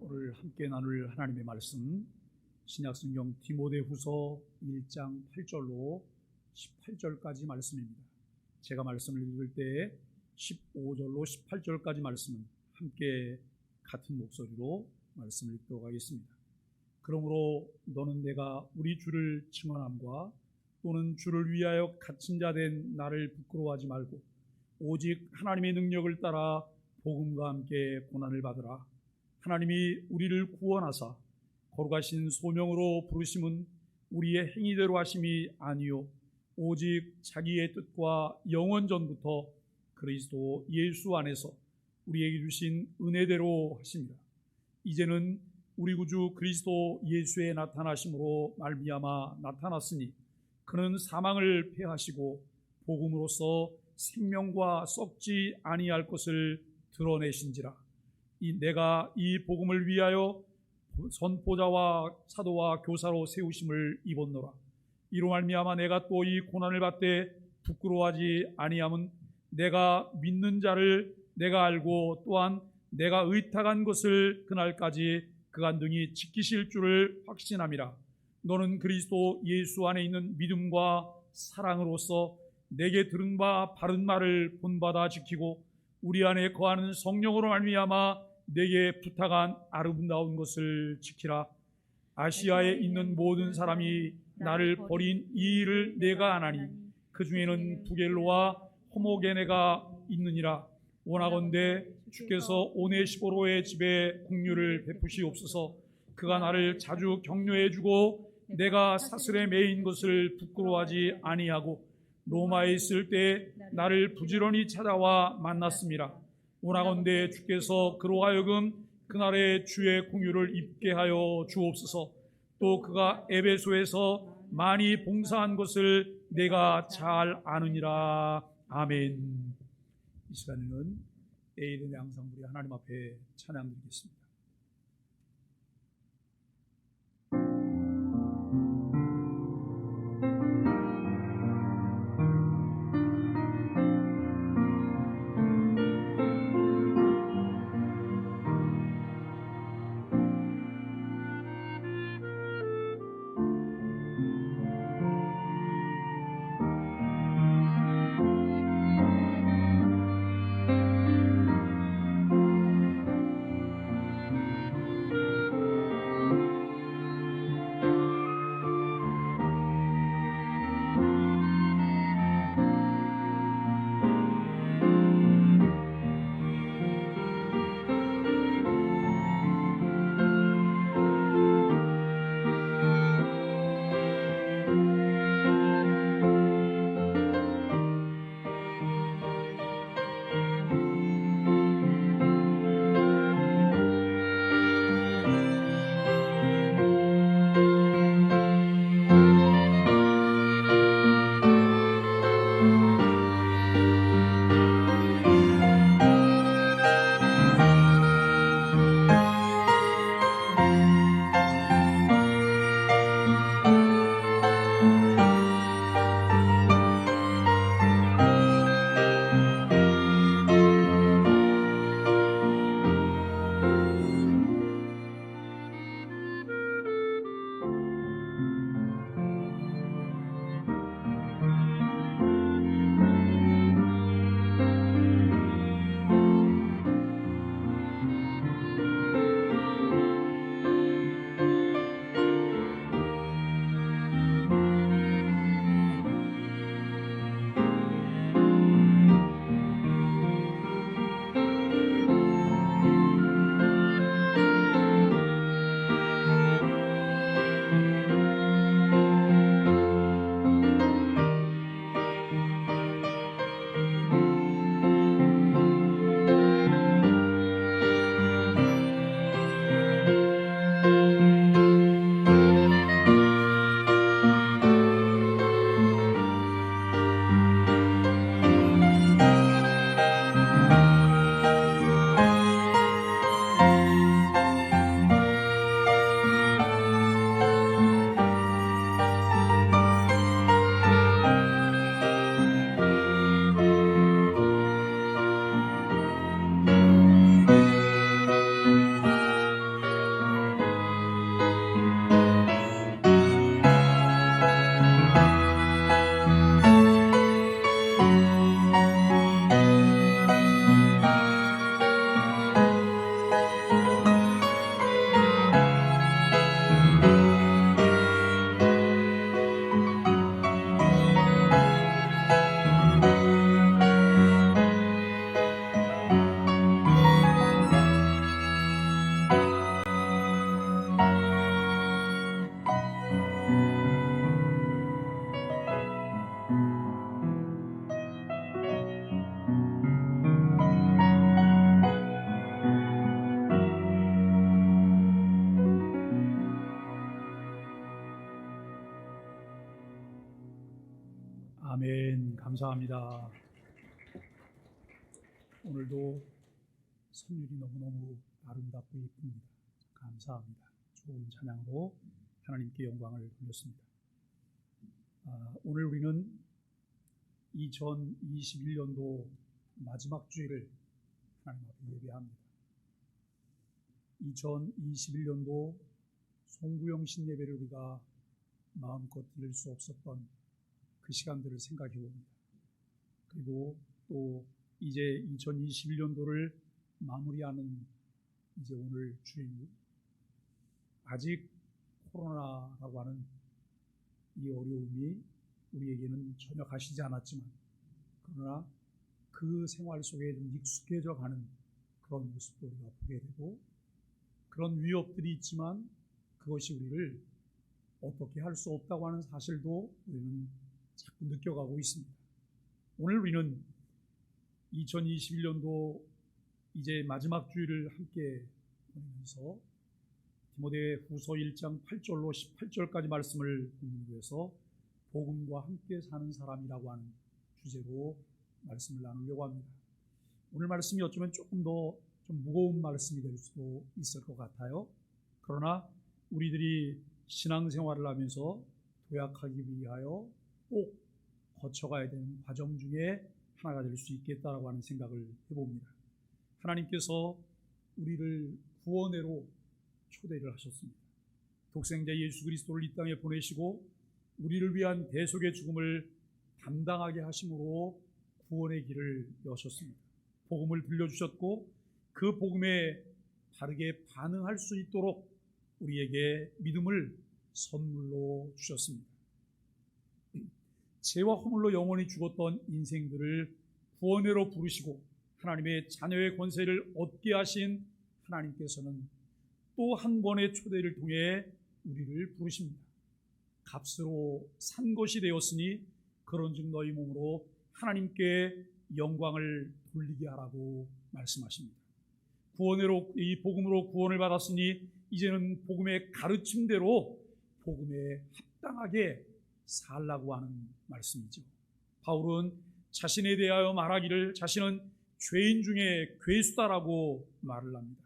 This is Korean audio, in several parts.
오늘 함께 나눌 하나님의 말씀 신약성경 디모데후서 1장 8절로 18절까지 말씀입니다. 제가 말씀을 읽을 때 15절로 18절까지 말씀은 함께 같은 목소리로 말씀을 읽도록 하겠습니다. 그러므로 너는 내가 우리 주를 증언함과 또는 주를 위하여 갇힌 자 된 나를 부끄러워하지 말고 오직 하나님의 능력을 따라 복음과 함께 고난을 받으라. 하나님이 우리를 구원하사 거룩하신 소명으로 부르심은 우리의 행위대로 하심이 아니요 오직 자기의 뜻과 영원 전부터 그리스도 예수 안에서 우리에게 주신 은혜대로 하십니다. 이제는 우리 구주 그리스도 예수의 나타나심으로 말미암아 나타났으니 그는 사망을 패하시고 복음으로써 생명과 썩지 아니할 것을 드러내신지라. 내가 이 복음을 위하여 선포자와 사도와 교사로 세우심을 입었노라. 이로 말미암아 내가 또 이 고난을 받되 부끄러워하지 아니함은 내가 믿는 자를 내가 알고 또한 내가 의탁한 것을 그날까지 그간등이 지키실 줄을 확신함이라. 너는 그리스도 예수 안에 있는 믿음과 사랑으로서 내게 들은 바 바른 말을 본받아 지키고 우리 안에 거하는 성령으로 말미암아 내게 부탁한 아름다운 것을 지키라. 아시아에 있는 모든 사람이 나를 버린 이 일을 내가 아나니 그 중에는 부겔로와 호모게네가 있느니라. 원하건대 주께서 오네시포로의 집에 긍휼을 베푸시옵소서. 그가 나를 자주 격려해 주고 내가 사슬에 매인 것을 부끄러워하지 아니하고 로마에 있을 때 나를 부지런히 찾아와 만났습니다. 원하건대 주께서 그로 하여금 그날의 주의 긍휼을 입게 하여 주옵소서. 또 그가 에베소에서 많이 봉사한 것을 내가 잘 아느니라. 아멘. 이 시간에는 내일은 항상 우리 하나님 앞에 찬양드리겠습니다. 감사합니다. 오늘도 선율이 너무너무 아름답고 예쁩니다. 감사합니다. 좋은 찬양으로 하나님께 영광을 돌렸습니다. 오늘 우리는 2021년도 마지막 주일을 하나님 앞에 예배합니다. 2021년도 송구영신 예배를 우리가 마음껏 드릴 수 없었던 그 시간들을 생각해 봅니다. 그리고 또 이제 2021년도를 마무리하는 이제 오늘 주일, 아직 코로나라고 하는 이 어려움이 우리에게는 전혀 가시지 않았지만, 그러나 그 생활 속에 좀 익숙해져 가는 그런 모습도 우리가 보게 되고, 그런 위협들이 있지만 그것이 우리를 어떻게 할 수 없다고 하는 사실도 우리는 자꾸 느껴가고 있습니다. 오늘 우리는 2021년도 이제 마지막 주일을 함께 보내면서 디모데후서 1장 8절로 18절까지 말씀을 본문으로 해서 복음과 함께 사는 사람이라고 하는 주제로 말씀을 나누려고 합니다. 오늘 말씀이 어쩌면 조금 더 좀 무거운 말씀이 될 수도 있을 것 같아요. 그러나 우리들이 신앙생활을 하면서 도약하기 위하여 꼭 거쳐가야 되는 과정 중에 하나가 될 수 있겠다라고 하는 생각을 해봅니다. 하나님께서 우리를 구원회로 초대를 하셨습니다. 독생자 예수 그리스도를 이 땅에 보내시고 우리를 위한 대속의 죽음을 담당하게 하심으로 구원의 길을 여셨습니다. 복음을 들려주셨고 그 복음에 바르게 반응할 수 있도록 우리에게 믿음을 선물로 주셨습니다. 죄와 허물로 영원히 죽었던 인생들을 구원회로 부르시고 하나님의 자녀의 권세를 얻게 하신 하나님께서는 또 한 번의 초대를 통해 우리를 부르십니다. 값으로 산 것이 되었으니 그런즉 너희 몸으로 하나님께 영광을 돌리게 하라고 말씀하십니다. 구원회로, 이 복음으로 구원을 받았으니 이제는 복음의 가르침대로 복음에 합당하게 살라고 하는 말씀이죠. 바울은 자신에 대하여 말하기를 자신은 죄인 중에 괴수다라고 말을 합니다.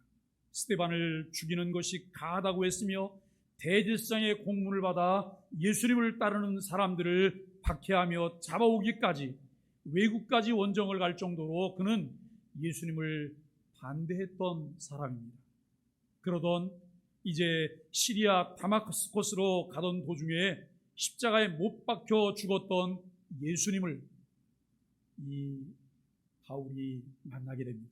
스데반을 죽이는 것이 가하다고 했으며 대제사장의 공문을 받아 예수님을 따르는 사람들을 박해하며 잡아오기까지 외국까지 원정을 갈 정도로 그는 예수님을 반대했던 사람입니다. 그러던 이제 시리아 다마스커스로 가던 도중에 십자가에 못 박혀 죽었던 예수님을 이 바울이 만나게 됩니다.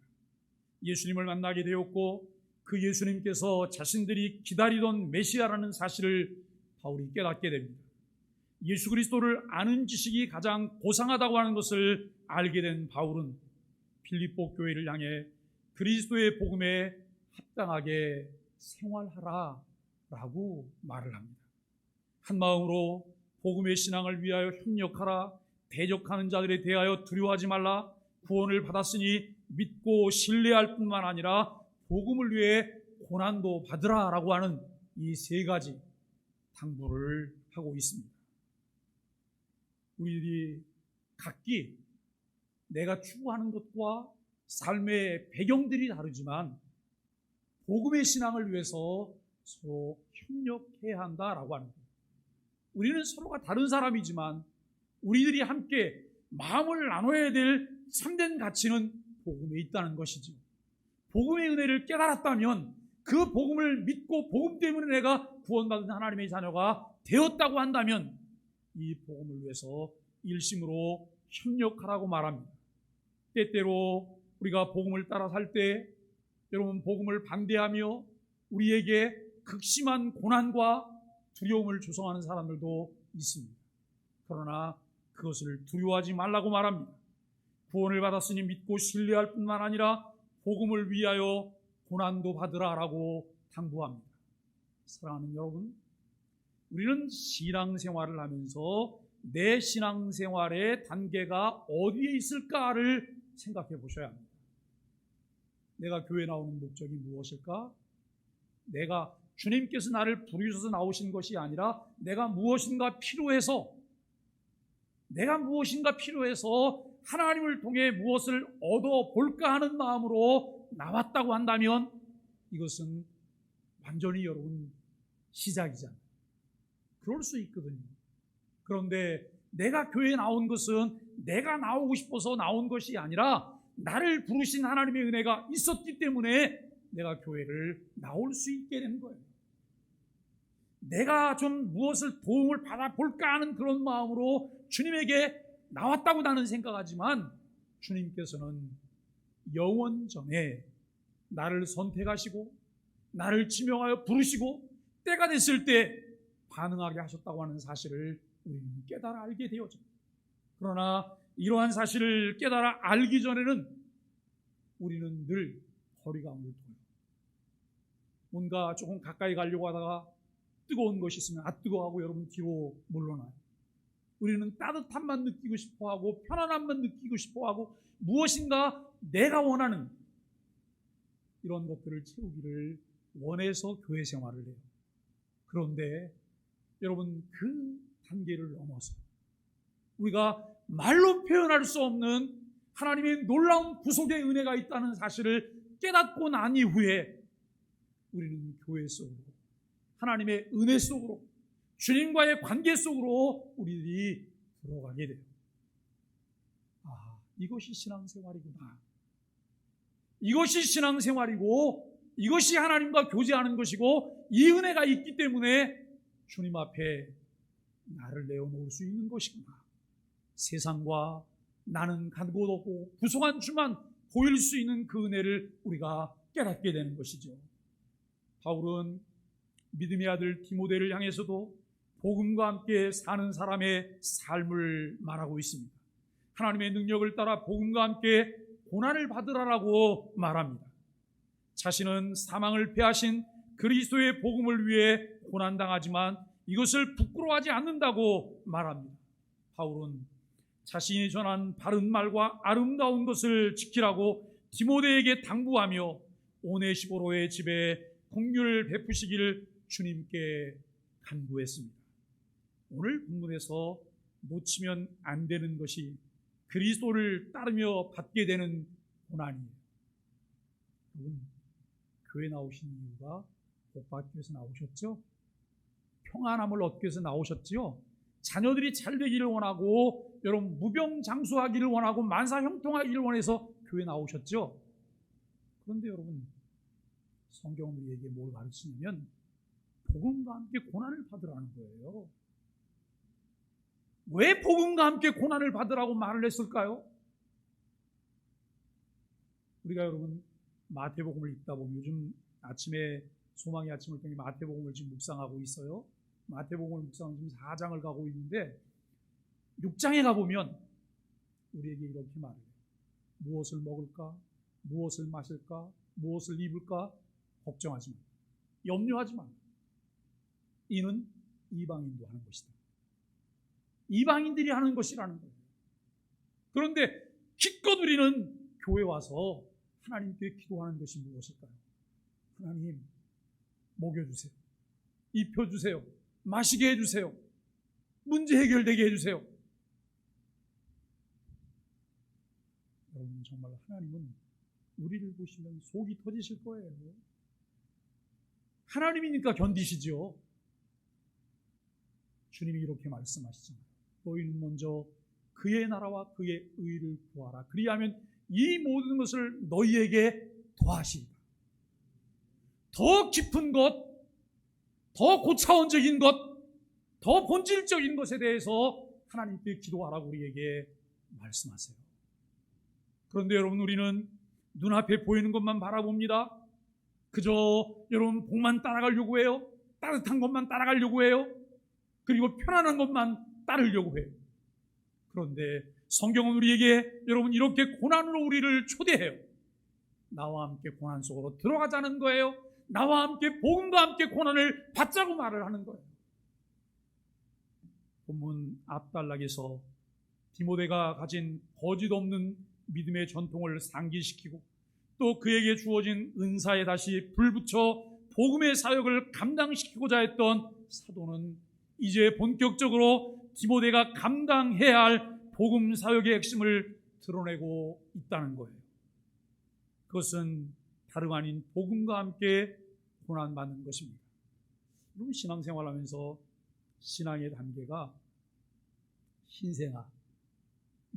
예수님을 만나게 되었고 그 예수님께서 자신들이 기다리던 메시아라는 사실을 바울이 깨닫게 됩니다. 예수 그리스도를 아는 지식이 가장 고상하다고 하는 것을 알게 된 바울은 빌립보 교회를 향해 그리스도의 복음에 합당하게 생활하라 라고 말을 합니다. 한 마음으로 복음의 신앙을 위하여 협력하라, 대적하는 자들에 대하여 두려워하지 말라, 구원을 받았으니 믿고 신뢰할 뿐만 아니라 복음을 위해 고난도 받으라 라고 하는 이 세 가지 당부를 하고 있습니다. 우리들이 각기 내가 추구하는 것과 삶의 배경들이 다르지만 복음의 신앙을 위해서 서로 협력해야 한다라고 하는 거예요. 우리는 서로가 다른 사람이지만 우리들이 함께 마음을 나눠야 될 참된 가치는 복음에 있다는 것이죠. 복음의 은혜를 깨달았다면 그 복음을 믿고 복음 때문에 내가 구원받은 하나님의 자녀가 되었다고 한다면 이 복음을 위해서 일심으로 협력하라고 말합니다. 때때로 우리가 복음을 따라 살 때 여러분 복음을 반대하며 우리에게 극심한 고난과 두려움을 조성하는 사람들도 있습니다. 그러나 그것을 두려워하지 말라고 말합니다. 구원을 받았으니 믿고 신뢰할 뿐만 아니라 복음을 위하여 고난도 받으라라고 당부합니다. 사랑하는 여러분, 우리는 신앙생활을 하면서 내 신앙생활의 단계가 어디에 있을까를 생각해 보셔야 합니다. 내가 교회 나오는 목적이 무엇일까? 내가 주님께서 나를 부르셔서 나오신 것이 아니라 내가 무엇인가 필요해서 내가 무엇인가 필요해서 하나님을 통해 무엇을 얻어볼까 하는 마음으로 나왔다고 한다면 이것은 완전히 여러분 시작이잖아요. 그럴 수 있거든요. 그런데 내가 교회에 나온 것은 내가 나오고 싶어서 나온 것이 아니라 나를 부르신 하나님의 은혜가 있었기 때문에 내가 교회를 나올 수 있게 된 거예요. 내가 좀 무엇을 도움을 받아볼까 하는 그런 마음으로 주님에게 나왔다고 나는 생각하지만 주님께서는 영원 전에 나를 선택하시고 나를 지명하여 부르시고 때가 됐을 때 반응하게 하셨다고 하는 사실을 우리는 깨달아 알게 되어져. 그러나 이러한 사실을 깨달아 알기 전에는 우리는 늘 거리감을 둬요. 뭔가 조금 가까이 가려고 하다가 뜨거운 것이 있으면 뜨거워하고 여러분 뒤로 물러나요. 우리는 따뜻함만 느끼고 싶어하고 편안함만 느끼고 싶어하고 무엇인가 내가 원하는 이런 것들을 채우기를 원해서 교회 생활을 해요. 그런데 여러분 그 단계를 넘어서 우리가 말로 표현할 수 없는 하나님의 놀라운 구속의 은혜가 있다는 사실을 깨닫고 난 이후에 우리는 교회 속으로 하나님의 은혜 속으로 주님과의 관계 속으로 우리들이 들어가게 돼요. 이것이 신앙생활이구나. 이것이 신앙생활이고 이것이 하나님과 교제하는 것이고 이 은혜가 있기 때문에 주님 앞에 나를 내어놓을 수 있는 것이구나. 세상과 나는 간 곳 없고 구속한 주만 보일 수 있는 그 은혜를 우리가 깨닫게 되는 것이죠. 바울은 믿음의 아들 디모데를 향해서도 복음과 함께 사는 사람의 삶을 말하고 있습니다. 하나님의 능력을 따라 복음과 함께 고난을 받으라라고 말합니다. 자신은 사망을 패하신 그리스도의 복음을 위해 고난당하지만 이것을 부끄러워하지 않는다고 말합니다. 바울은 자신이 전한 바른 말과 아름다운 것을 지키라고 디모데에게 당부하며 오네시포로의 집에 긍휼을 베푸시기를 주님께 간구했습니다. 오늘 본문에서 놓치면 안 되는 것이 그리스도를 따르며 받게 되는 고난이에요. 여러분, 교회 나오신 이유가 복 받기 위해서 나오셨죠? 평안함을 얻기 위해서 나오셨죠? 자녀들이 잘 되기를 원하고 여러분 무병장수하기를 원하고 만사형통하기를 원해서 교회 나오셨죠? 그런데 여러분 성경은 우리에게 뭘 가르치냐면 복음과 함께 고난을 받으라는 거예요. 왜 복음과 함께 고난을 받으라고 말을 했을까요? 우리가 여러분 마태복음을 읽다 보면 요즘 아침에 소망의 아침을 통해 마태복음을 지금 묵상하고 있어요. 마태복음을 묵상하면 지금 4장을 가고 있는데 6장에 가보면 우리에게 이렇게 말해요. 무엇을 먹을까? 무엇을 마실까? 무엇을 입을까? 걱정하지 마. 염려하지 마. 이는 이방인도 하는 것이다. 이방인들이 하는 것이라는 거예요. 그런데 기껏 우리는 교회 와서 하나님께 기도하는 것이 무엇일까요? 하나님 먹여주세요. 입혀주세요. 마시게 해주세요. 문제 해결되게 해주세요. 여러분 정말 하나님은 우리를 보시면 속이 터지실 거예요. 하나님이니까 견디시죠. 주님이 이렇게 말씀하시잖아요. 너희는 먼저 그의 나라와 그의 의를 구하라. 그리하면 이 모든 것을 너희에게 더하시리라. 더 깊은 것, 더 고차원적인 것, 더 본질적인 것에 대해서 하나님께 기도하라고 우리에게 말씀하세요. 그런데 여러분 우리는 눈앞에 보이는 것만 바라봅니다. 그저 여러분 복만 따라가려고 해요. 따뜻한 것만 따라가려고 해요. 그리고 편안한 것만 따르려고 해요. 그런데 성경은 우리에게 여러분 이렇게 고난으로 우리를 초대해요. 나와 함께 고난 속으로 들어가자는 거예요. 나와 함께 복음과 함께 고난을 받자고 말을 하는 거예요. 본문 앞단락에서 디모데가 가진 거짓 없는 믿음의 전통을 상기시키고 또 그에게 주어진 은사에 다시 불붙여 복음의 사역을 감당시키고자 했던 사도는 이제 본격적으로 디모데가 감당해야 할 복음 사역의 핵심을 드러내고 있다는 거예요. 그것은 다름 아닌 복음과 함께 고난받는 것입니다. 여러분, 신앙생활하면서 신앙의 단계가 신생아,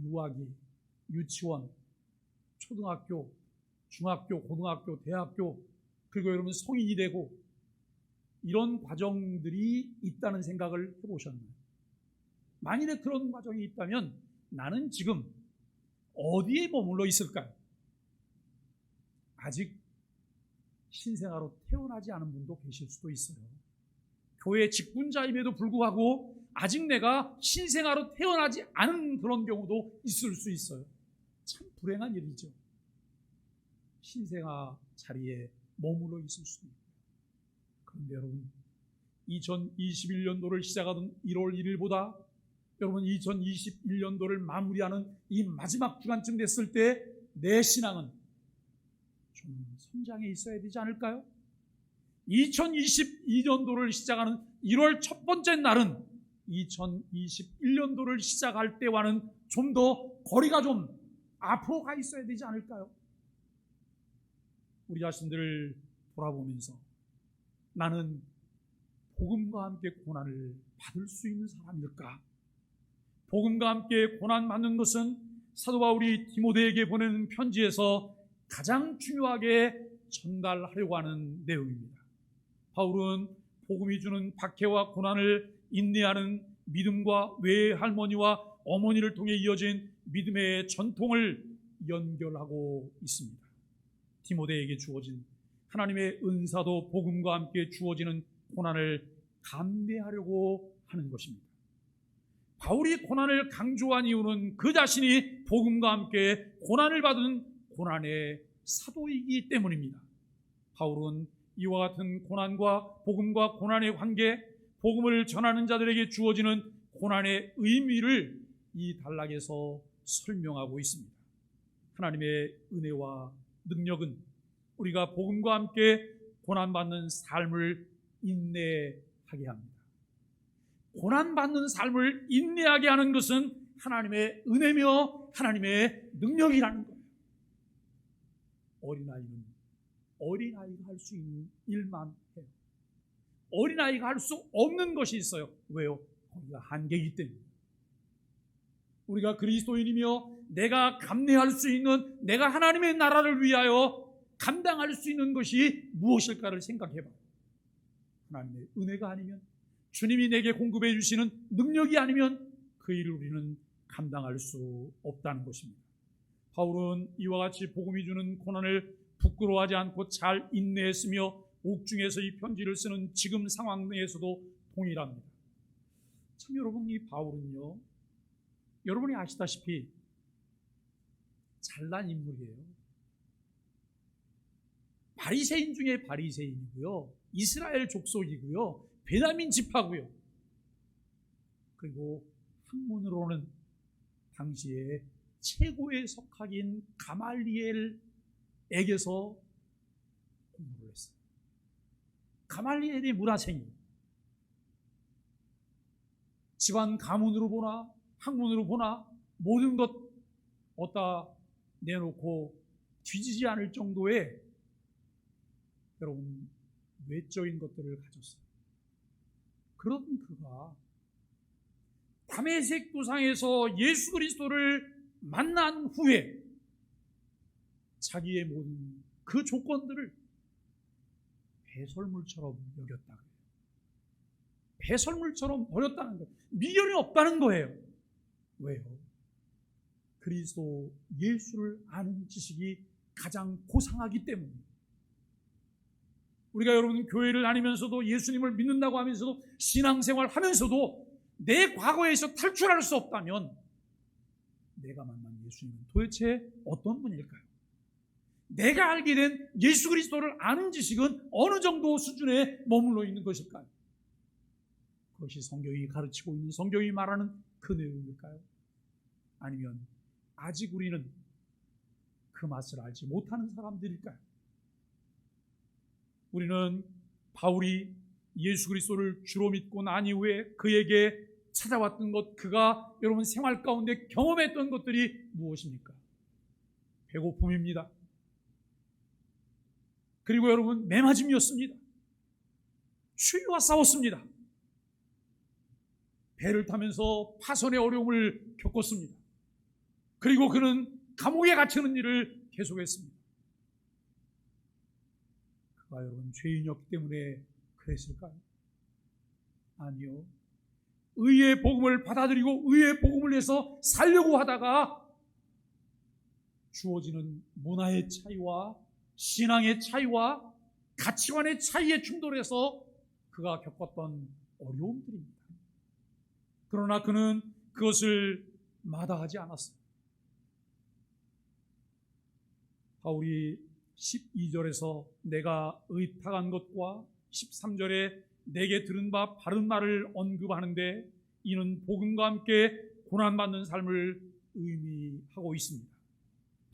유아기, 유치원, 초등학교, 중학교, 고등학교, 대학교, 그리고 여러분 성인이 되고 이런 과정들이 있다는 생각을 해보셨나요? 만일에 그런 과정이 있다면 나는 지금 어디에 머물러 있을까요? 아직 신생아로 태어나지 않은 분도 계실 수도 있어요. 교회 직분자임에도 불구하고 아직 내가 신생아로 태어나지 않은 그런 경우도 있을 수 있어요. 참 불행한 일이죠. 신생아 자리에 머물러 있을 수도 있고요. 그런데 여러분, 2021년도를 시작하던 1월 1일보다 여러분 2021년도를 마무리하는 이 마지막 주간쯤 됐을 때 내 신앙은 좀 성장해 있어야 되지 않을까요? 2022년도를 시작하는 1월 첫 번째 날은 2021년도를 시작할 때와는 좀 더 거리가 좀 앞으로 가 있어야 되지 않을까요? 우리 자신들을 돌아보면서 나는 복음과 함께 고난을 받을 수 있는 사람일까? 복음과 함께 고난받는 것은 사도 바울이 디모데에게 보내는 편지에서 가장 중요하게 전달하려고 하는 내용입니다. 바울은 복음이 주는 박해와 고난을 인내하는 믿음과 외할머니와 어머니를 통해 이어진 믿음의 전통을 연결하고 있습니다. 디모데에게 주어진 하나님의 은사도 복음과 함께 주어지는 고난을 감내하려고 하는 것입니다. 바울이 고난을 강조한 이유는 그 자신이 복음과 함께 고난을 받은 고난의 사도이기 때문입니다. 바울은 이와 같은 고난과 복음과 고난의 관계, 복음을 전하는 자들에게 주어지는 고난의 의미를 이 단락에서 설명하고 있습니다. 하나님의 은혜와 능력은 우리가 복음과 함께 고난받는 삶을 인내하게 합니다. 고난받는 삶을 인내하게 하는 것은 하나님의 은혜며 하나님의 능력이라는 거예요. 어린아이는 어린아이가 할 수 있는 일만 해요. 어린아이가 할 수 없는 것이 있어요. 왜요? 거기가 한계이기 때문에. 우리가 그리스도인이며 내가 감내할 수 있는, 내가 하나님의 나라를 위하여 감당할 수 있는 것이 무엇일까를 생각해봐요. 하나님의 은혜가 아니면, 주님이 내게 공급해 주시는 능력이 아니면 그 일을 우리는 감당할 수 없다는 것입니다. 바울은 이와 같이 복음이 주는 고난을 부끄러워하지 않고 잘 인내했으며 옥중에서 이 편지를 쓰는 지금 상황 내에서도 동일합니다. 참 여러분, 이 바울은요, 여러분이 아시다시피 잘난 인물이에요. 바리새인 중에 바리새인이고요, 이스라엘 족속이고요, 베냐민 지파고요, 그리고 학문으로는 당시에 최고의 석학인 가말리엘에게서 공부를 했어요. 가말리엘이 문화생이, 집안 가문으로 보나 학문으로 보나 모든 것 어디다 내놓고 뒤지지 않을 정도의 여러분 외적인 것들을 가졌어요. 그런 그가 다메섹 도상에서 예수 그리스도를 만난 후에 자기의 모든 그 조건들을 배설물처럼 여겼다. 배설물처럼 버렸다는 거예요. 미련이 없다는 거예요. 왜요? 그리스도 예수를 아는 지식이 가장 고상하기 때문입니다. 우리가 여러분 교회를 다니면서도 예수님을 믿는다고 하면서도 신앙생활 하면서도 내 과거에서 탈출할 수 없다면 내가 만난 예수님은 도대체 어떤 분일까요? 내가 알게 된 예수 그리스도를 아는 지식은 어느 정도 수준에 머물러 있는 것일까요? 그것이 성경이 가르치고 있는, 성경이 말하는 그 내용일까요? 아니면 아직 우리는 그 맛을 알지 못하는 사람들일까요? 우리는 바울이 예수 그리스도를 주로 믿고 난 이후에 그에게 찾아왔던 것, 그가 여러분 생활 가운데 경험했던 것들이 무엇입니까? 배고픔입니다. 그리고 여러분 매맞음이었습니다. 추위와 싸웠습니다. 배를 타면서 파선의 어려움을 겪었습니다. 그리고 그는 감옥에 갇히는 일을 계속했습니다. 그가 여러분 죄인이었기 때문에 그랬을까요? 아니요. 의의 복음을 받아들이고 의의 복음을 위해서 살려고 하다가 주어지는 문화의 차이와 신앙의 차이와 가치관의 차이에 충돌해서 그가 겪었던 어려움들입니다. 그러나 그는 그것을 마다하지 않았습니다. 바울이 12절에서 내가 의탁한 것과 13절에 내게 들은 바 바른 말을 언급하는데 이는 복음과 함께 고난받는 삶을 의미하고 있습니다.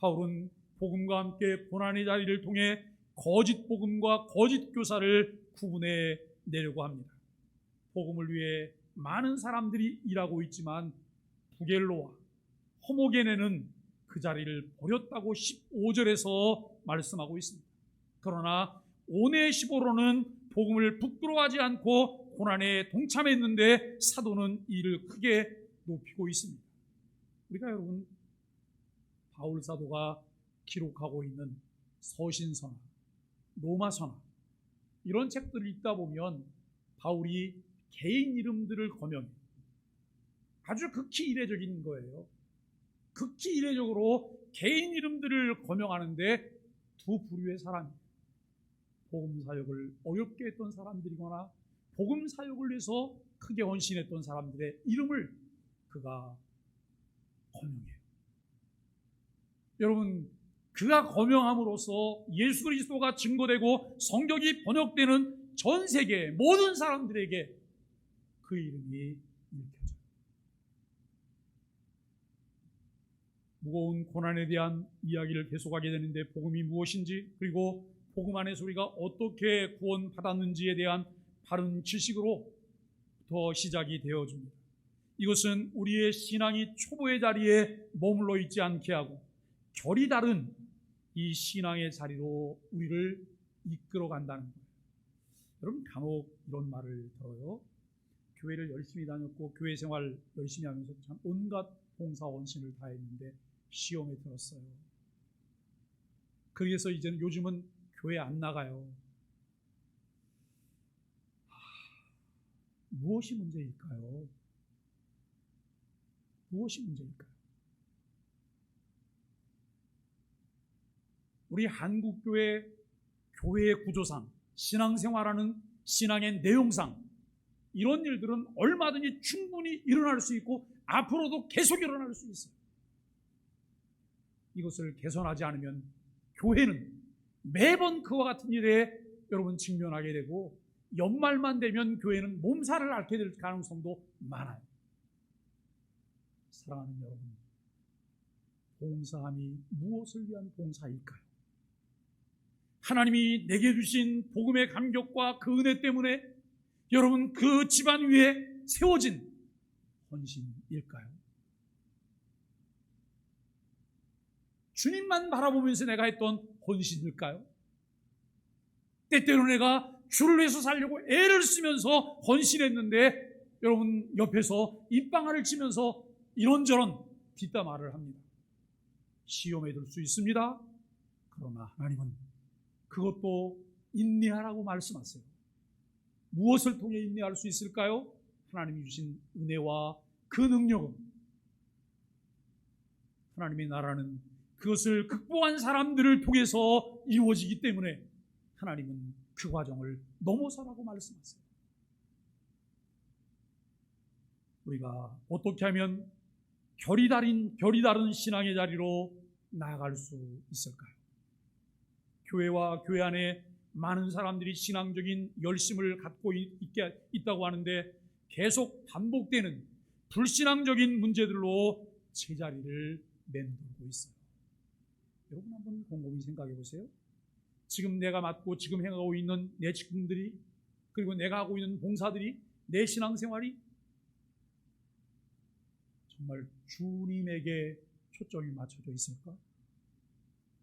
바울은 복음과 함께 고난의 자리를 통해 거짓 복음과 거짓 교사를 구분해 내려고 합니다. 복음을 위해 많은 사람들이 일하고 있지만 부겔로와 호모게네는 그 자리를 버렸다고 15절에서 말씀하고 있습니다. 그러나 오네시보로는 복음을 부끄러워하지 않고 고난에 동참했는데 사도는 이를 크게 높이고 있습니다. 우리가 여러분 바울 사도가 기록하고 있는 서신서나 로마서나 이런 책들을 읽다 보면 바울이 개인 이름들을 거명해 아주 극히 이례적인 거예요. 극히 이례적으로 개인 이름들을 거명하는데 두 부류의 사람이 복음 사역을 어렵게 했던 사람들이거나 복음 사역을 위해서 크게 헌신했던 사람들의 이름을 그가 거명해요. 여러분 그가 거명함으로써 예수 그리스도가 증거되고 성경이 번역되는 전 세계 모든 사람들에게 그 이름이 읽혀져요. 무거운 고난에 대한 이야기를 계속하게 되는데 복음이 무엇인지 그리고 복음 안에서 우리가 어떻게 구원받았는지에 대한 바른 지식으로부터 시작이 되어줍니다. 이것은 우리의 신앙이 초보의 자리에 머물러 있지 않게 하고 결이 다른 이 신앙의 자리로 우리를 이끌어 간다는 거예요. 여러분 간혹 이런 말을 들어요. 교회를 열심히 다녔고 교회 생활 열심히 하면서 참 온갖 봉사 헌신을 다 했는데 시험에 들었어요. 그래서 이제는 요즘은 교회 안 나가요. 무엇이 문제일까요? 무엇이 문제일까요? 우리 한국교회 교회의 구조상 신앙생활하는 신앙의 내용상 이런 일들은 얼마든지 충분히 일어날 수 있고 앞으로도 계속 일어날 수 있어요. 이것을 개선하지 않으면 교회는 매번 그와 같은 일에 여러분 직면하게 되고 연말만 되면 교회는 몸살을 앓게 될 가능성도 많아요. 사랑하는 여러분, 봉사함이 무엇을 위한 봉사일까요? 하나님이 내게 주신 복음의 감격과 그 은혜 때문에 여러분 그 집안 위에 세워진 헌신일까요? 주님만 바라보면서 내가 했던 헌신일까요? 때때로 내가 주를 위해서 살려고 애를 쓰면서 헌신했는데 여러분 옆에서 입방아를 치면서 이런저런 뒷담화를 합니다. 시험에 들 수 있습니다. 그러나 하나님은 그것도 인내하라고 말씀하세요. 무엇을 통해 인내할 수 있을까요? 하나님이 주신 은혜와 그 능력은 하나님의 나라는 그것을 극복한 사람들을 통해서 이루어지기 때문에 하나님은 그 과정을 넘어서라고 말씀하세요. 우리가 어떻게 하면 결이 다른 신앙의 자리로 나아갈 수 있을까요? 교회와 교회 안에 많은 사람들이 신앙적인 열심을 갖고 있다고 하는데 계속 반복되는 불신앙적인 문제들로 제자리를 맴돌고 있어요. 여러분 한번 곰곰이 생각해 보세요. 지금 내가 맡고 지금 행하고 있는 내 직분들이 그리고 내가 하고 있는 봉사들이 내 신앙생활이 정말 주님에게 초점이 맞춰져 있을까?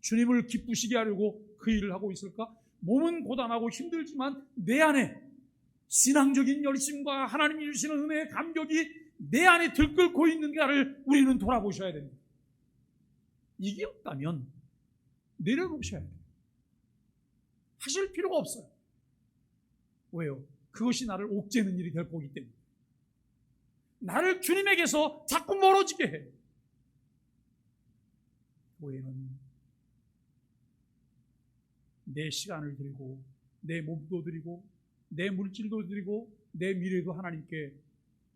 주님을 기쁘시게 하려고 그 일을 하고 있을까? 몸은 고단하고 힘들지만 내 안에 신앙적인 열심과 하나님이 주시는 은혜의 감격이 내 안에 들끓고 있는가를 우리는 돌아보셔야 됩니다. 이게 없다면 내려놓으셔야 돼요. 하실 필요가 없어요. 왜요? 그것이 나를 옥죄는 일이 될 거기 때문에. 나를 주님에게서 자꾸 멀어지게 해요. 교회는 내 시간을 드리고 내 몸도 드리고 내 물질도 드리고 내 미래도 하나님께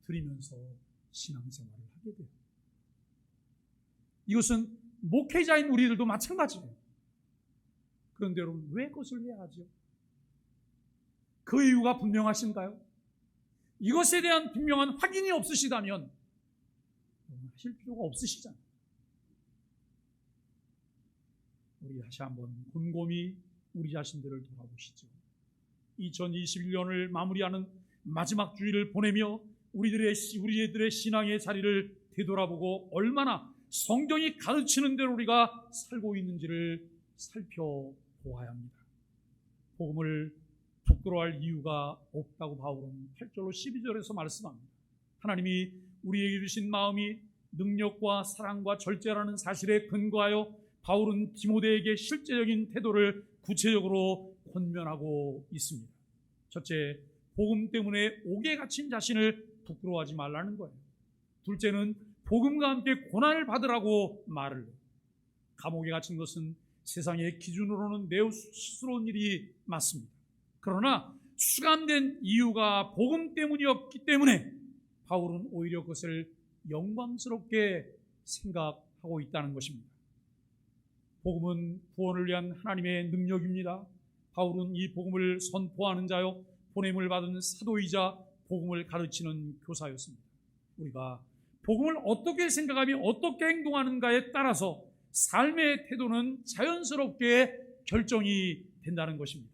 드리면서 신앙생활을 하게 돼요. 이것은 목회자인 우리들도 마찬가지예요. 그런데 여러분, 왜 그것을 해야 하죠? 그 이유가 분명하신가요? 이것에 대한 분명한 확인이 없으시다면 하실 필요가 없으시잖아요. 우리 다시 한번 곰곰이 우리 자신들을 돌아보시죠. 2021년을 마무리하는 마지막 주일을 보내며 우리들의 신앙의 자리를 되돌아보고 얼마나 성경이 가르치는 대로 우리가 살고 있는지를 살펴보아야 합니다. 복음을 부끄러워할 이유가 없다고 바울은 8절로 12절에서 말씀합니다. 하나님이 우리에게 주신 마음이 능력과 사랑과 절제라는 사실에 근거하여 바울은 디모데에게 실제적인 태도를 구체적으로 권면하고 있습니다. 첫째, 복음 때문에 옥에 갇힌 자신을 부끄러워하지 말라는 거예요. 둘째는 복음과 함께 고난을 받으라고 말을 해요. 감옥에 갇힌 것은 세상의 기준으로는 매우 수치스러운 일이 맞습니다. 그러나 수감된 이유가 복음 때문이었기 때문에 바울은 오히려 그것을 영광스럽게 생각하고 있다는 것입니다. 복음은 구원을 위한 하나님의 능력입니다. 바울은 이 복음을 선포하는 자요 보냄을 받은 사도이자 복음을 가르치는 교사였습니다. 우리가 복음을 어떻게 생각하며 어떻게 행동하는가에 따라서 삶의 태도는 자연스럽게 결정이 된다는 것입니다.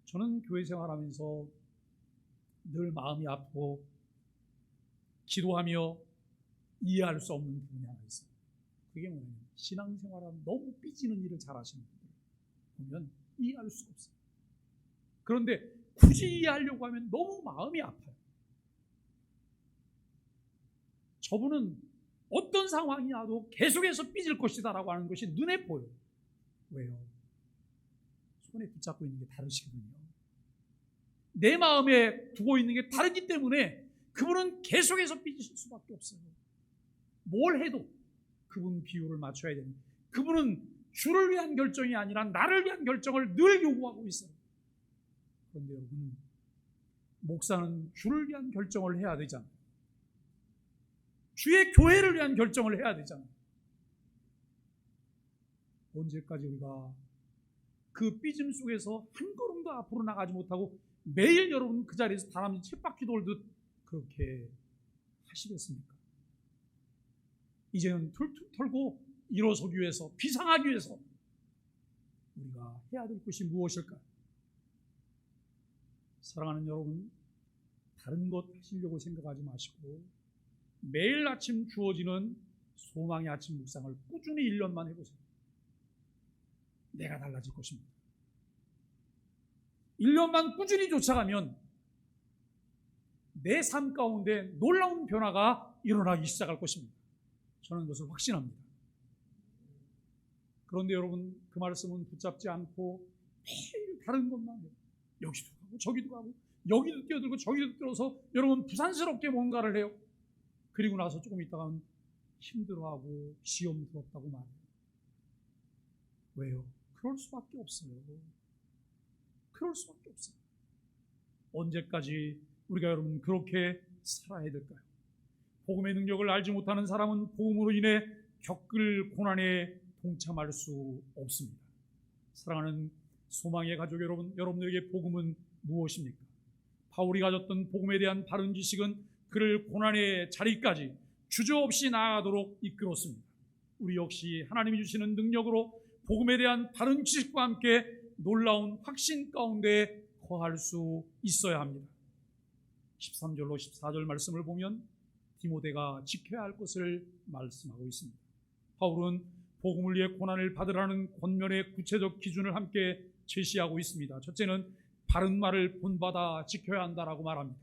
저는 교회 생활하면서 늘 마음이 아프고 기도하며 이해할 수 없는 부분이 하나 있어요. 그게 뭐냐면 신앙생활하면 너무 삐지는 일을 잘하시는 분들 보면 이해할 수가 없어요. 그런데 굳이 이해하려고 하면 너무 마음이 아파요. 저분은 어떤 상황이 와도 계속해서 삐질 것이다 라고 하는 것이 눈에 보여요. 왜요? 손에 붙잡고 있는 게 다르시거든요. 내 마음에 두고 있는 게 다르기 때문에 그분은 계속해서 삐질 수밖에 없어요. 뭘 해도 그분 비율을 맞춰야 됩니다. 그분은 주를 위한 결정이 아니라 나를 위한 결정을 늘 요구하고 있어요. 그런데 여러분, 목사는 주를 위한 결정을 해야 되잖아요. 주의 교회를 위한 결정을 해야 되잖아요. 언제까지 우리가 그 삐짐 속에서 한 걸음도 앞으로 나가지 못하고 매일 여러분 그 자리에서 다람쥐 쳇바퀴 돌듯 그렇게 하시겠습니까? 이제는 툴툴 털고 일어서기 위해서, 비상하기 위해서 우리가 해야 될 것이 무엇일까요? 사랑하는 여러분, 다른 것 하시려고 생각하지 마시고 매일 아침 주어지는 소망의 아침 묵상을 꾸준히 1년만 해보세요. 내가 달라질 것입니다. 1년만 꾸준히 쫓아가면 내 삶 가운데 놀라운 변화가 일어나기 시작할 것입니다. 저는 그것을 확신합니다. 그런데 여러분, 그 말씀은 붙잡지 않고 매일 다른 것만 해요. 여기도 가고 저기도 가고 여기도 뛰어들고 저기도 뛰어서 여러분 부산스럽게 뭔가를 해요. 그리고 나서 조금 있다가는 힘들어하고 시험스럽다고 말해요. 왜요? 그럴 수밖에 없어요. 그럴 수밖에 없어요. 언제까지 우리가 여러분 그렇게 살아야 될까요? 복음의 능력을 알지 못하는 사람은 복음으로 인해 겪을 고난에 동참할 수 없습니다. 사랑하는 소망의 가족 여러분, 여러분들에게 복음은 무엇입니까? 바울이 가졌던 복음에 대한 바른 지식은 그를 고난의 자리까지 주저없이 나아가도록 이끌었습니다. 우리 역시 하나님이 주시는 능력으로 복음에 대한 바른 지식과 함께 놀라운 확신 가운데 거할 수 있어야 합니다. 13절로 14절 말씀을 보면 디모데가 지켜야 할 것을 말씀하고 있습니다. 바울은 복음을 위해 고난을 받으라는 권면의 구체적 기준을 함께 제시하고 있습니다. 첫째는 바른 말을 본받아 지켜야 한다라고 말합니다.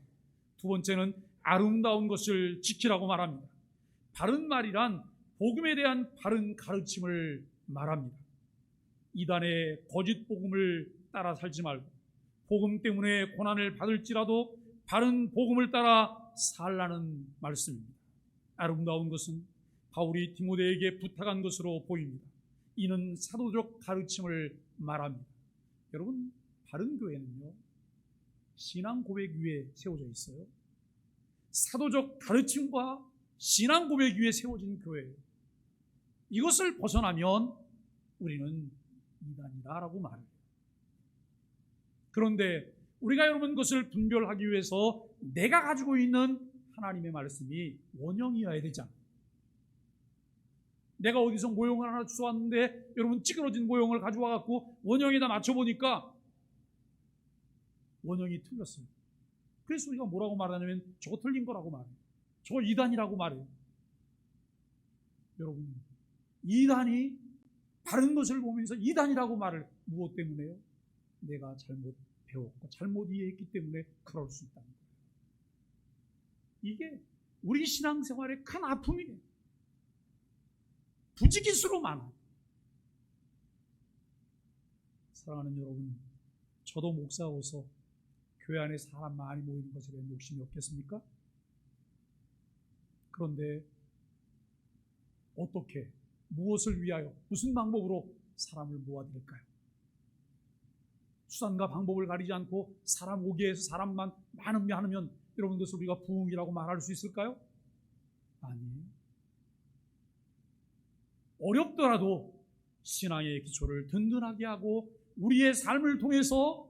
두 번째는 아름다운 것을 지키라고 말합니다. 바른 말이란 복음에 대한 바른 가르침을 말합니다. 이단의 거짓 복음을 따라 살지 말고 복음 때문에 고난을 받을지라도 바른 복음을 따라 살라는 말씀입니다. 아름다운 것은 바울이 디모데에게 부탁한 것으로 보입니다. 이는 사도적 가르침을 말합니다. 여러분, 바른 교회는요, 신앙 고백 위에 세워져 있어요. 사도적 가르침과 신앙 고백 위에 세워진 교회예요. 이것을 벗어나면 우리는 이단이다라고 말해요. 그런데 우리가 여러분 그것을 분별하기 위해서 내가 가지고 있는 하나님의 말씀이 원형이어야 되잖아요. 내가 어디서 모형을 하나 주워왔는데 여러분 찌그러진 모형을 가져와 갖고 원형에다 맞춰보니까 원형이 틀렸어요. 그래서 우리가 뭐라고 말하냐면 저거 틀린 거라고 말해요. 저거 이단이라고 말해요. 여러분, 이단이 바른 것을 보면서 이단이라고 말을 무엇 때문에요? 내가 잘못 배웠고 잘못 이해했기 때문에 그럴 수 있다는 거예요. 이게 우리 신앙생활의 큰 아픔이에요. 부지기수로 많아요. 사랑하는 여러분, 저도 목사로서 교회 안에 사람 많이 모이는 것에 대한 욕심이 없겠습니까? 그런데 어떻게, 무엇을 위하여, 무슨 방법으로 사람을 모아드릴까요? 수단과 방법을 가리지 않고 사람 오게 해서 사람만 많으면 여러분 그것을 우리가 부흥이라고 말할 수 있을까요? 아니에요. 어렵더라도 신앙의 기초를 든든하게 하고 우리의 삶을 통해서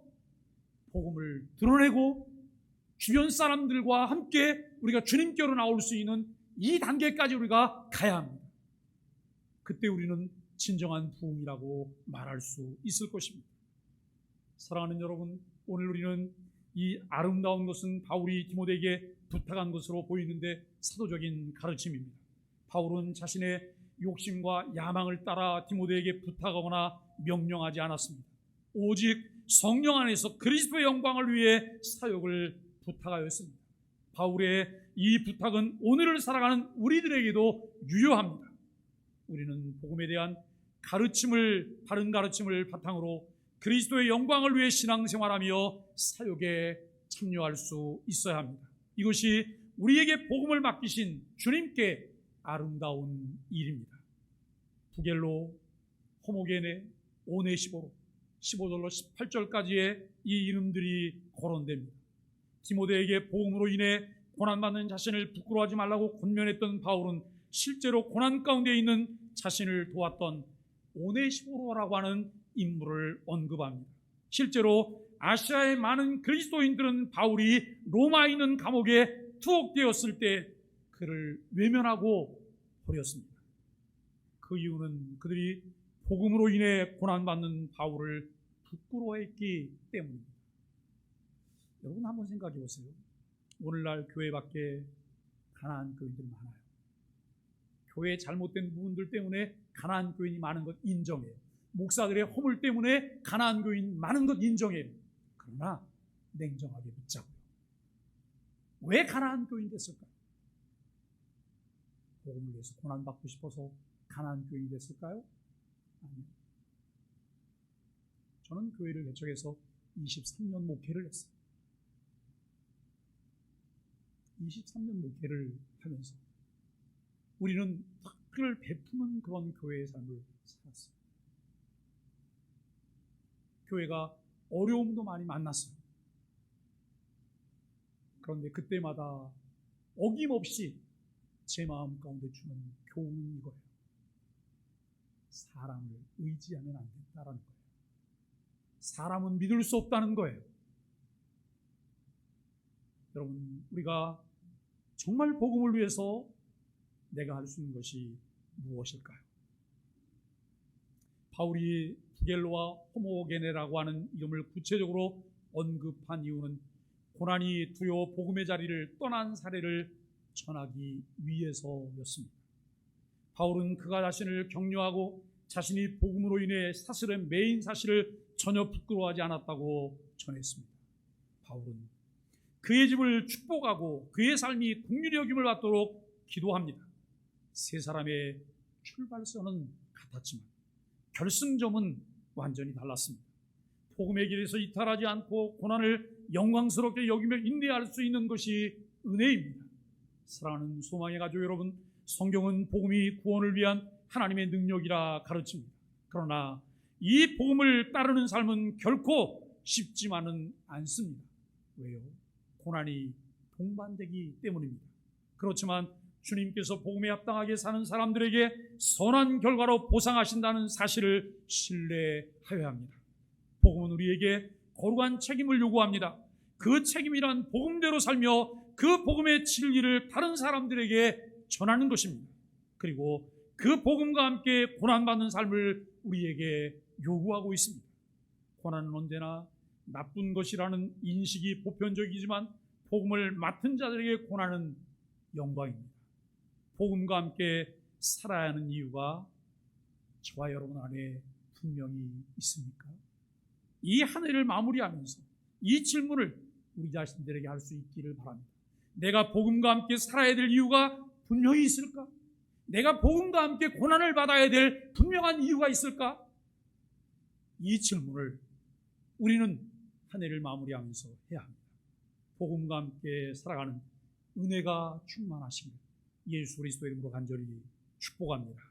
복음을 드러내고 주변 사람들과 함께 우리가 주님께로 나올 수 있는 이 단계까지 우리가 가야 합니다. 그때 우리는 진정한 부흥이라고 말할 수 있을 것입니다. 사랑하는 여러분, 오늘 우리는 이 아름다운 것은 바울이 디모데에게 부탁한 것으로 보이는데 사도적인 가르침입니다. 바울은 자신의 욕심과 야망을 따라 디모데에게 부탁하거나 명령하지 않았습니다. 오직 성령 안에서 그리스도의 영광을 위해 사역을 부탁하였습니다. 바울의 이 부탁은 오늘을 살아가는 우리들에게도 유효합니다. 우리는 복음에 대한 가르침을, 바른 가르침을 바탕으로 그리스도의 영광을 위해 신앙생활하며 사역에 참여할 수 있어야 합니다. 이것이 우리에게 복음을 맡기신 주님께 아름다운 일입니다. 부겔로, 호모게네, 오네시보로 15절로 18절까지의 이 이름들이 거론됩니다. 디모데에게 복음으로 인해 고난받는 자신을 부끄러워하지 말라고 권면했던 바울은 실제로 고난 가운데 있는 자신을 도왔던 오네시보로라고 하는 인물을 언급합니다. 실제로 아시아의 많은 그리스도인들은 바울이 로마에 있는 감옥에 투옥되었을 때 그를 외면하고 버렸습니다. 그 이유는 그들이 복음으로 인해 고난받는 바울을 부끄러워했기 때문입니다. 여러분 한번 생각해 보세요. 오늘날 교회 밖에 가난한 교인들 많아요. 교회의 잘못된 부분들 때문에 가난한 교인이 많은 것 인정해요. 목사들의 허물 때문에 가난한 교인 많은 것 인정해요. 그러나 냉정하게 묻자고요. 왜 가난한 교인 됐을까요? 복음을 위해서 고난받고 싶어서 가난한 교인이 됐을까요? 아니요. 저는 교회를 개척해서 23년 목회를 했어요. 23년 목회를 하면서 우리는 덕을 베푸는 그런 교회의 삶을 살았어요. 교회가 어려움도 많이 만났어요. 그런데 그때마다 어김없이 제 마음 가운데 주는 교훈은 이거예요. 사람을 의지하면 안 된다는 거예요. 사람은 믿을 수 없다는 거예요. 여러분, 우리가 정말 복음을 위해서 내가 할 수 있는 것이 무엇일까요? 바울이 부겔로와 호모게네라고 하는 이름을 구체적으로 언급한 이유는 고난이 두려워 복음의 자리를 떠난 사례를 전하기 위해서였습니다. 바울은 그가 자신을 격려하고 자신이 복음으로 인해 사슬에 매인 사실을 전혀 부끄러워하지 않았다고 전했습니다. 바울은 그의 집을 축복하고 그의 삶이 긍휼히 여김을 받도록 기도합니다. 세 사람의 출발선은 같았지만 결승점은 완전히 달랐습니다. 복음의 길에서 이탈하지 않고 고난을 영광스럽게 여기며 인내할 수 있는 것이 은혜입니다. 사랑하는 소망의 가족 여러분, 성경은 복음이 구원을 위한 하나님의 능력이라 가르칩니다. 그러나 이 복음을 따르는 삶은 결코 쉽지만은 않습니다. 왜요? 고난이 동반되기 때문입니다. 그렇지만 주님께서 복음에 합당하게 사는 사람들에게 선한 결과로 보상하신다는 사실을 신뢰하여야 합니다. 복음은 우리에게 거룩한 책임을 요구합니다. 그 책임이란 복음대로 살며 그 복음의 진리를 다른 사람들에게 전하는 것입니다. 그리고 그 복음과 함께 고난받는 삶을 우리에게 요구하고 있습니다. 고난은 언제나 나쁜 것이라는 인식이 보편적이지만 복음을 맡은 자들에게 고난은 영광입니다. 복음과 함께 살아야 하는 이유가 저와 여러분 안에 분명히 있습니까? 이 한 해를 마무리하면서 이 질문을 우리 자신들에게 할 수 있기를 바랍니다. 내가 복음과 함께 살아야 될 이유가 분명히 있을까? 내가 복음과 함께 고난을 받아야 될 분명한 이유가 있을까? 이 질문을 우리는 한 해를 마무리하면서 해야 합니다. 복음과 함께 살아가는 은혜가 충만하시길 예수 그리스도의 이름으로 간절히 축복합니다.